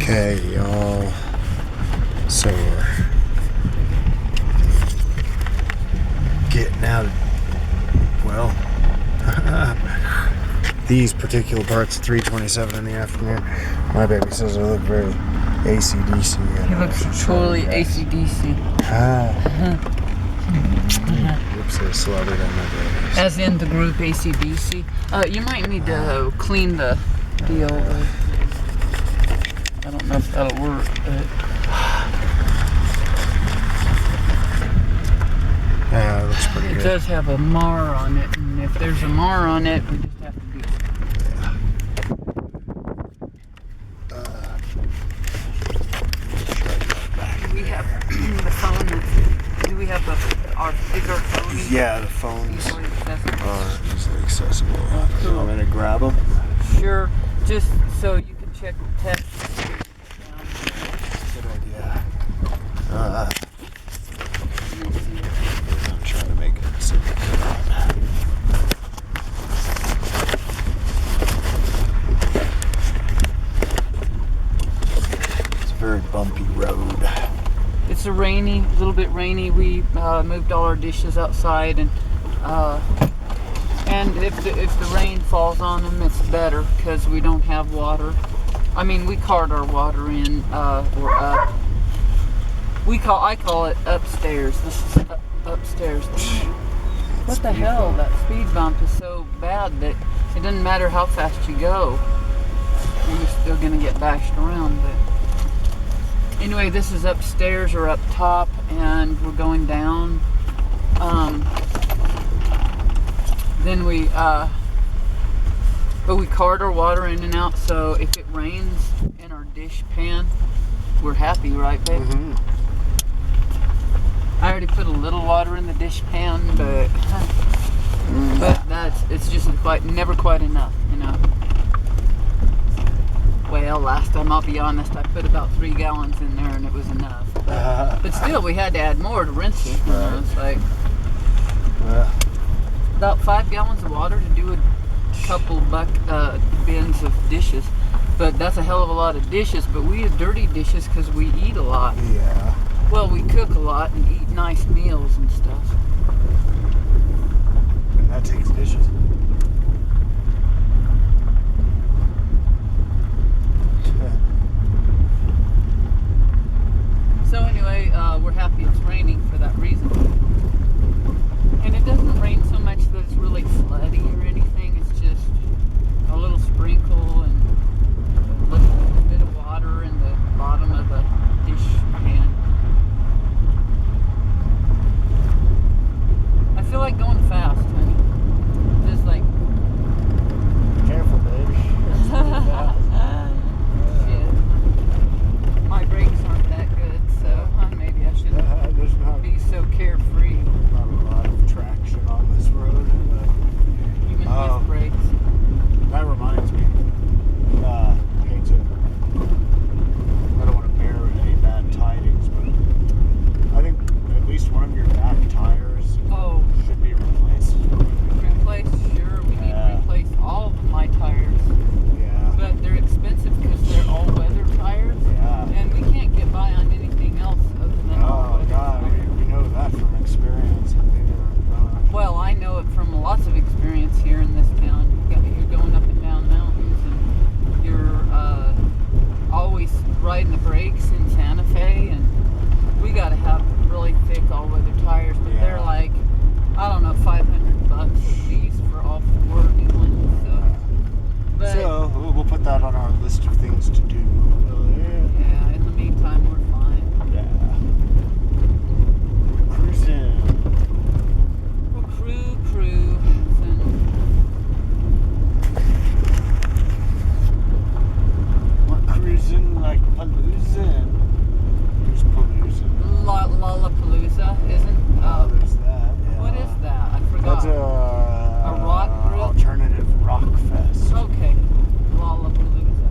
Okay, y'all. So we're getting out of, well, these particular parts at 3:27 in the afternoon. My baby says I look very AC/DC. He looks totally AC/DC. Oops, I slathered on my babies. As in the group AC/DC. You might need to clean the deal. I don't know if that'll work, but... Yeah, it looks pretty It good. does have a mar on it, and if there's a mar on it, we just have to do it. Do we have the phone? Do we have our phone? Yeah, the phones Easily accessible? are easily accessible. Oh, cool. You want me to grab them? Sure, just so you can check the text. Good idea. I'm trying to make it so we can. It's a very bumpy road. It's a little bit rainy. We moved all our dishes outside, and if the rain falls on them, it's better because we don't have water. I mean, we cart our water in or up. I call it upstairs. This is upstairs. What the hell? That speed bump is so bad that it doesn't matter how fast you go, you're still gonna get bashed around. But anyway, this is upstairs or up top, and we're going down. Then we cart our water in and out, so if it rains in our dish pan, we're happy, right, babe? Mm-hmm. I already put a little water in the dish pan, but it's just never quite enough, you know. Well, last time, I'll be honest, I put about 3 gallons in there and it was enough. But still, we had to add more to rinse it. You know, it's like about 5 gallons of water to do a couple bins of dishes. But that's a hell of a lot of dishes. But we have dirty dishes because we eat a lot. Yeah. Well, we cook a lot and eat nice meals and stuff. And that takes dishes. So anyway, we're happy it's raining for that reason. And it doesn't rain so much that it's really floody or anything. It's just a little sprinkle and a little bit of water in the bottom of the dish pan. I feel like going fast, honey. Just like... Careful, baby. Shit. My brakes aren't that good, so maybe I shouldn't be so carefree. Not a lot of traction on this road. Even with brakes. That reminds me. I don't want to bear any bad tidings, but I think at least one of your back tires should be replaced. Replace? Sure, we need to replace all of my tires. Yeah. But they're expensive because they're all-weather tires. Yeah. And we can't get by on anything else other than all-weather God, tires. we know that from experience. Well, I know it from lots of experience here in this town. You're going up and down mountains, and you're always riding the brakes in Santa Fe, and we got to have really thick all-weather tires, but they're like, I don't know, $500 at least for all 4 new ones. So we'll put that on our list of things to do. Yeah, in the meantime, we're fine. Yeah. We're cruising. We're cruising. We're cruising like Palooza. Who's Palooza? Lollapalooza, isn't? There's that. Yeah. What is that? I forgot. That's a rock group? alternative rock fest. Okay, Lollapalooza.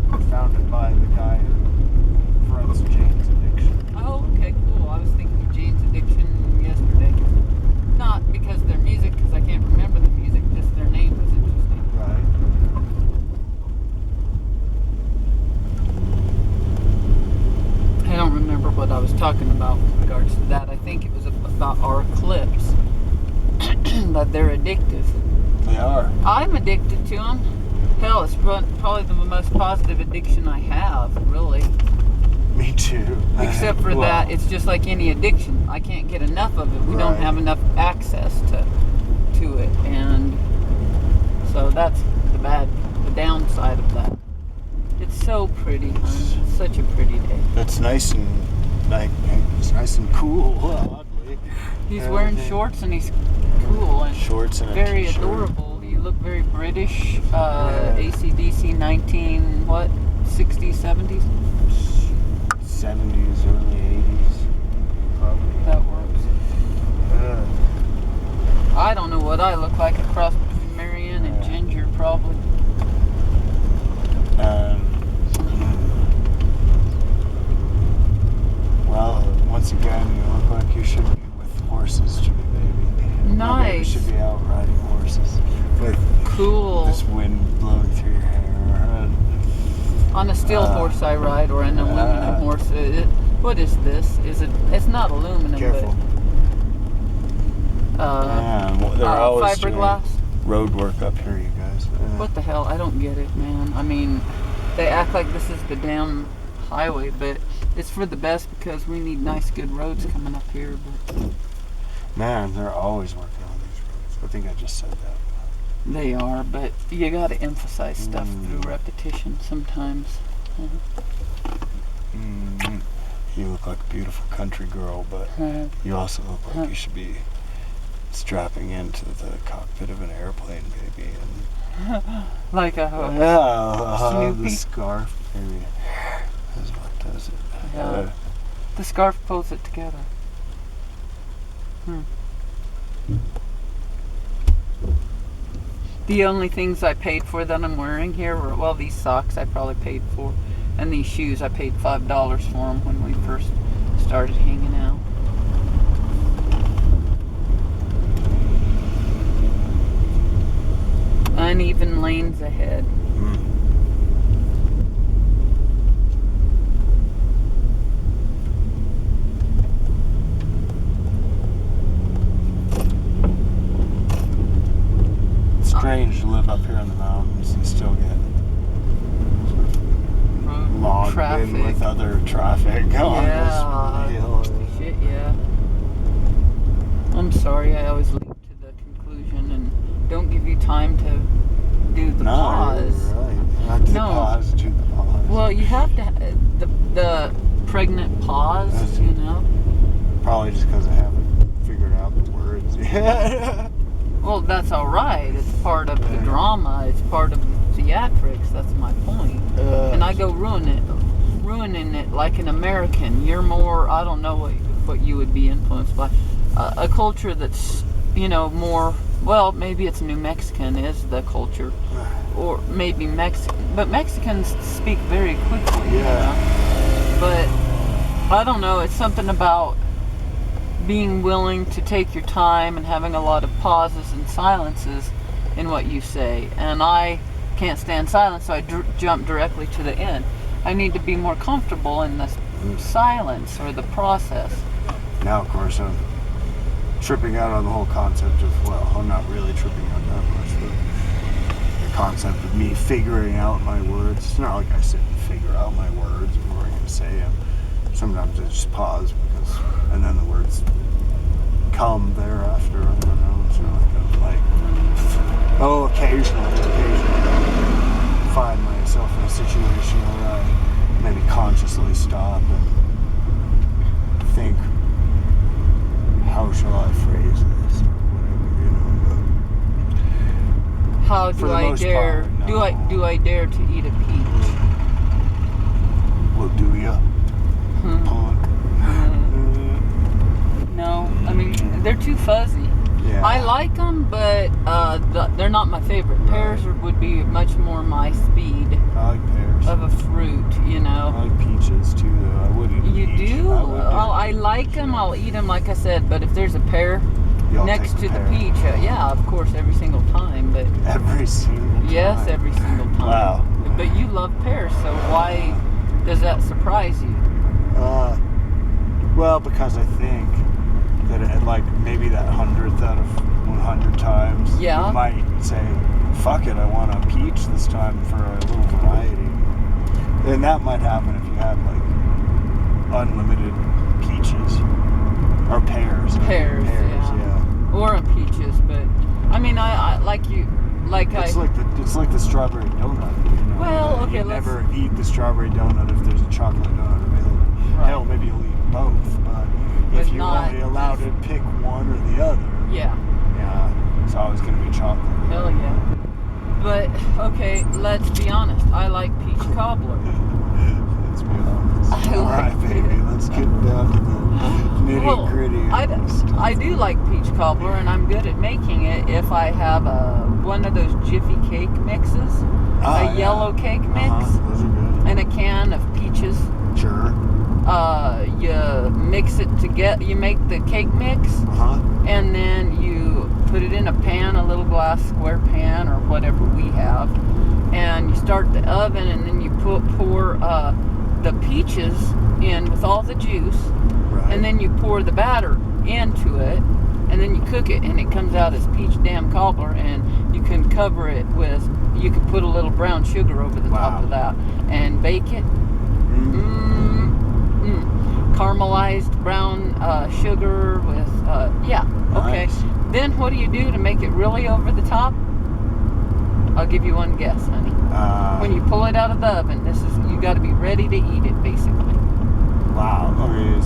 what I was talking about with regards to that. I think it was about our eclipse. That they're addictive. They are. I'm addicted to them. Hell, it's probably the most positive addiction I have, really. Me too. Except for that, it's just like any addiction. I can't get enough of it. We don't have enough access to it, and so that's the downside of that. It's so pretty, hon. It's such a pretty day. It's nice and cool. Oddly, He's wearing shorts and he's cool and shorts and very a t-shirt. adorable. You look very British. AC/DC 60s, 70s. 70s, early 80s, probably. That works. I don't know what I look like, a cross between Marianne and Ginger, probably. Well, once again, you look like you should be with horses, to be baby. Nice. My baby should be out riding horses. With cool. This wind blowing through your hair. On a steel horse I ride, or an aluminum horse. What is this? It's not aluminum, careful. but they're always fiberglass. Road work up here, you guys. What the hell? I don't get it, man. I mean, they act like this is the damn highway, but it's for the best because we need nice, good roads coming up here. But man, they're always working on these roads. I think I just said that. They are, but you got to emphasize stuff through repetition sometimes. You look like a beautiful country girl, but you also look like you should be strapping into the cockpit of an airplane, baby. And like a Snoopy. The scarf, baby. That's what does it. Yeah. The scarf pulls it together. The only things I paid for that I'm wearing here were, well, these socks I probably paid for, and these shoes I paid $5 for them when we first started hanging out. Uneven lanes ahead. Strange to live up here in the mountains and still get logged traffic. in with other traffic. Shit, yeah. I'm sorry, I always leap to the conclusion and don't give you time to do the pause. Right. Not to pause, do the pause. Well, you have to the pregnant pause, you know. Probably just because I haven't figured out the words yet. Well, that's all right. It's part of the drama. It's part of the theatrics. That's my point. And I go ruining it like an American. You're more, I don't know what you would be influenced by. A culture that's, you know, more, well, maybe it's New Mexican is the culture. Or maybe Mexican. But Mexicans speak very quickly. Yeah. You know? But, I don't know. It's something about being willing to take your time and having a lot of pauses and silences in what you say. And I can't stand silence, so I jump directly to the end. I need to be more comfortable in the silence or the process. Now, of course, I'm tripping out on the whole concept of, well, I'm not really tripping out that much, but the concept of me figuring out my words. It's not like I sit and figure out my words before I'm going to say them. Sometimes I just pause and then the words come thereafter. I don't know. It's occasionally find myself in a situation where I maybe consciously stop and think, how shall I phrase this? Or whatever, you know. How do I dare? Part, no. Do I dare to eat a peach? Well, do ya? Punk. No, I mean they're too fuzzy. Yeah. I like them, but they're not my favorite. Pears would be much more my speed. I like pears. Of a fruit, you know. I like peaches too, though. I wouldn't. You do? I like them. I'll eat them, like I said. But if there's a pear next to the peach, yeah, of course, every single time. But every single time. Yes, every single time. Wow. But you love pears, so why does that surprise you? Well, because I think that at like maybe that 100th out of 100 times, Yeah. you might say, fuck it, I want a peach this time for a little variety. And that might happen if you had like unlimited peaches. Or pears. Pears, yeah. Or peaches, but I mean, I like you, like It's like the strawberry donut. You know? Well, okay, You let's- never eat the strawberry donut if there's a chocolate donut available. Right. Hell, maybe you'll eat both, but if But you're not only allowed to pick one or the other, yeah, yeah, it's always going to be chocolate. hell yeah. But okay, let's be honest. I like peach cobbler. Let's be honest. I All like right, baby, it. let's get down to the nitty gritty. I do like peach cobbler, and I'm good at making it if I have one of those Jiffy cake mixes, a yellow cake mix, Those are good. and a can of peaches. Sure. You mix it together. You make the cake mix, and then you put it in a pan, a little glass square pan or whatever we have, and you start the oven, and then you pour the peaches in with all the juice, Right. and then you pour the batter into it, and then you cook it, and it comes out as peach jam cobbler, and you can cover it with, you can put a little brown sugar over the top Wow. of that and bake it. Caramelized brown sugar with, okay. Nice. Then what do you do to make it really over the top? I'll give you one guess, honey. When you pull it out of the oven, you got to be ready to eat it, basically. Wow. Okay,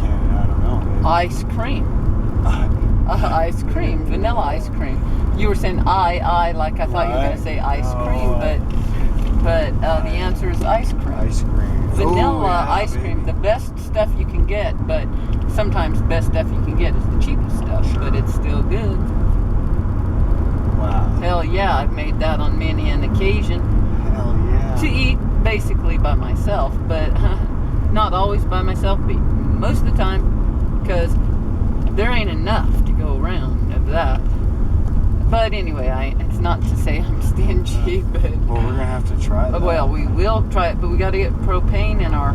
I don't know. Ice cream. Ice cream. Vanilla ice cream. You were saying like I thought you were going to say ice cream, but the answer is ice cream. Ice cream. Vanilla Ooh, yeah, ice baby. cream, the best stuff you can get, but sometimes the best stuff you can get is the cheapest stuff, but it's still good. Wow. Hell yeah, I've made that on many an occasion Hell yeah. to eat basically by myself, but not always by myself, but most of the time, because there ain't enough to go around of that. But anyway, it's not to say I'm stingy, but Well, we're gonna have to try that. well, we will try it, but we got to get propane in our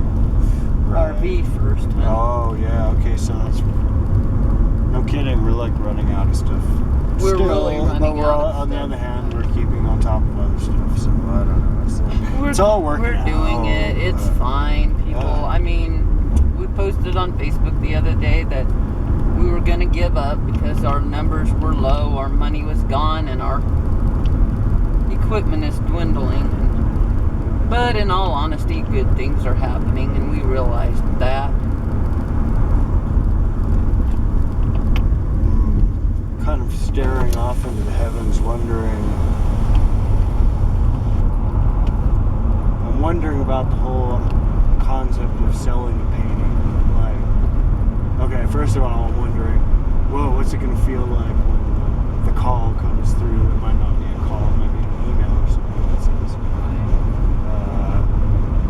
RV first. Huh? Oh yeah. Okay, so that's no kidding. We're like running out of stuff. We're Still, really running but we're out all, of on the stuff. other hand, we're keeping on top of other stuff. So I don't know. So it's all working. We're doing it. It's fine, people. Yeah. I mean, we posted on Facebook the other day that we were going to give up because our numbers were low, our money was gone, and our equipment is dwindling. But in all honesty, good things are happening, and we realized that. Kind of staring off into the heavens, wondering. I'm wondering about the whole concept of selling a painting. Like, okay, first of all, I'm wondering, whoa, what's it gonna feel like when the call comes through? It might not be a call, it might be an email or something that says,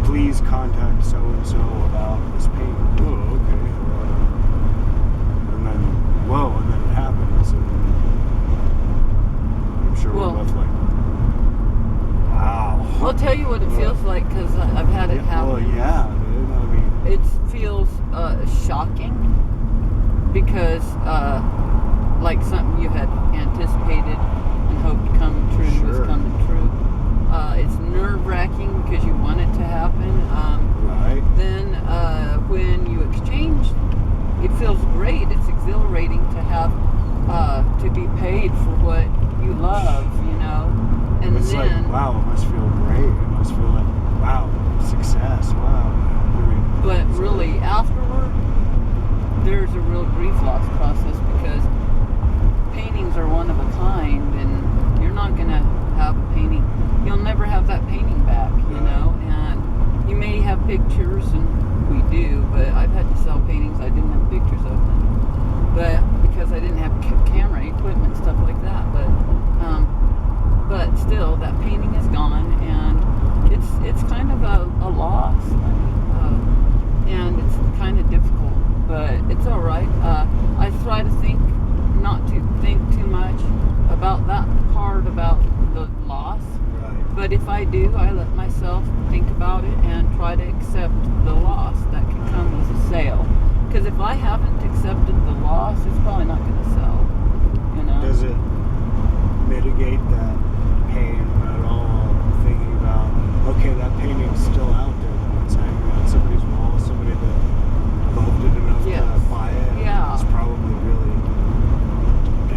please contact so and so about this painting. Whoa, okay. And then, whoa, and then it happens, and I'm sure Well- we're both like, wow. I'll tell you what it feels like because I've had it happen. Well, yeah, dude. I mean, It feels shocking because like something you had anticipated and hoped come true Sure. is coming true. It's nerve-wracking because you want it to happen. right? Then when you exchange, it feels great. It's exhilarating to have to be paid for what you love, you know. And It's then like, wow, it must feel great. It must feel like, wow, success. Wow. I mean, but really afterward, there's a real grief loss process because paintings are one of a kind, and you're not gonna have a painting. You'll never have that painting back, you know. And you may have pictures, and we do, but I've had to sell paintings I didn't have pictures of them, but because I didn't have camera equipment, stuff like that. But still, that painting is gone, and it's kind of a loss, and it's kind of difficult, but it's all right. I try to not to think too much about that part about the loss. right. But if I do, I let myself think about it and try to accept the loss that can come with a I haven't accepted the loss, it's probably not going to sell. You know. Does it mitigate that pain at all? Thinking about, okay, that painting's still out there, but it's hanging on somebody's wall, somebody that loved it enough Yes. to buy it. Yeah. Is probably really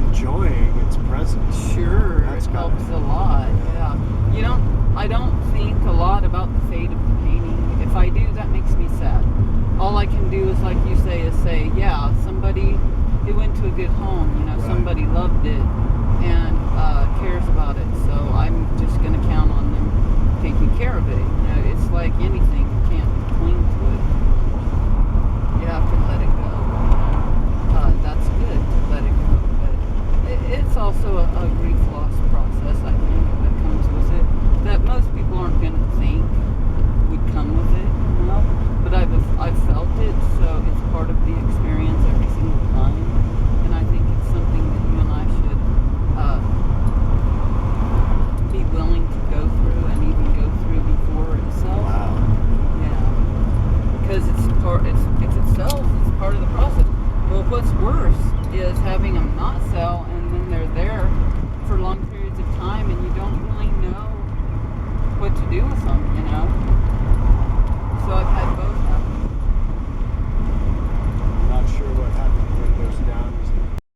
enjoying its presence. Sure, That's it gotta- helps a lot. Yeah. I don't think a lot about the fate of the painting. If I do, that makes me sad. All I can do is, like you say, yeah, somebody who went to a good home, Right. somebody loved it and cares about it. So I'm just going to count on them taking care of it. It's like anything, you can't cling to it. You have to let it go. That's good to let it go, but it's also a grief loss process, I think, that comes with it, that most people aren't going to think would come with it, but I've felt it, so it's part of the experience every single time, and I think it's something that you and I should be willing to go through and even go through before itself. Wow. Yeah, because it's itself. It's part of the process. Well, what's worse is having them not sell, and then they're there for long periods of time, and you don't really know what to do with them.